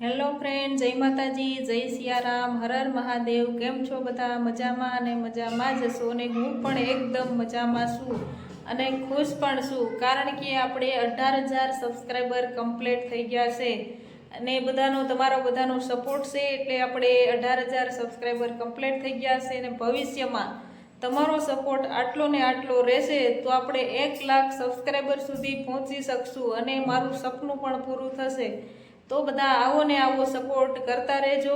Hello friend, જય માતાજી, જય સિયારામ, હર હર મહાદેવ। કેમ છો બધા? મજામાં અને મજામાં જ હશો અને હું પણ એકદમ મજામાં છું અને ખુશ પણ છું, કારણ કે આપણે 18,000 સબસ્ક્રાઈબર કમ્પ્લીટ થઈ ગયા છે અને તમારો બધાનો સપોર્ટ છે એટલે આપણે 18,000 સબસ્ક્રાઈબર કમ્પ્લીટ થઈ ગયા છે અને ભવિષ્યમાં તમારો સપોર્ટ આટલો ને આટલો રહેશે તો આપણે 1 લાખ સબસ્ક્રાઈબર સુધી પહોંચી શકશું અને મારું સપનું પણ પૂરું થશે। તો બધા આવો ને આવો સપોર્ટ કરતા રહેજો।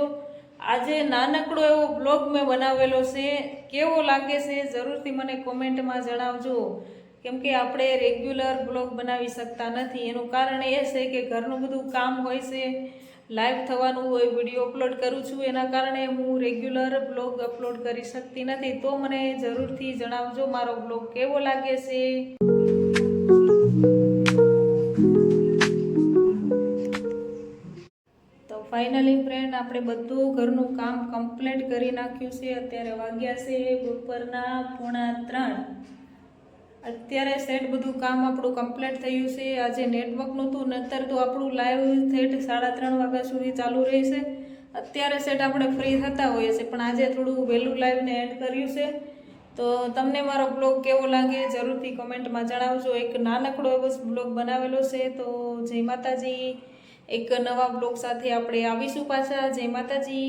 આજે નાનકડો એવો બ્લોગ મેં બનાવેલો છે, કેવો લાગે છે જરૂરથી મને કોમેન્ટમાં જણાવજો, કેમ કે આપણે રેગ્યુલર બ્લોગ બનાવી શકતા નથી। એનું કારણ એ છે કે ઘરનું બધું કામ હોય છે, લાઈવ થવાનું હોય, વિડીયો અપલોડ કરું છું, એના કારણે હું રેગ્યુલર બ્લોગ અપલોડ કરી શકતી નથી। તો મને જરૂરથી જણાવજો મારો બ્લોગ કેવો લાગે છે। તો ફાઇનલી ફ્રેન્ડ, આપણે બધું ઘરનું કામ કમ્પ્લીટ કરી નાખ્યું છે। અત્યારે વાગ્યા છે બપોરના 2:45। અત્યારે સેટ બધું કામ આપણું કમ્પ્લીટ થયું છે। આજે નેટવર્ક નહોતું, નહીતર તો આપણું લાઈવ સેટ 3:30 વાગ્યા સુધી ચાલુ રહેશે। અત્યારે સેટ આપણે ફ્રી થતા હોઈએ છીએ, પણ આજે થોડું વહેલું લાઈવને એન્ડ કર્યું છે। તો તમને મારો બ્લોગ કેવો લાગે જરૂરથી કમેન્ટમાં જણાવજો। એક નાનકડો એવો બ્લોગ બનાવેલો છે। તો જય માતાજી, એક નવા બ્લોગ સાથે આપણે આવીશું પાછા। જય માતાજી।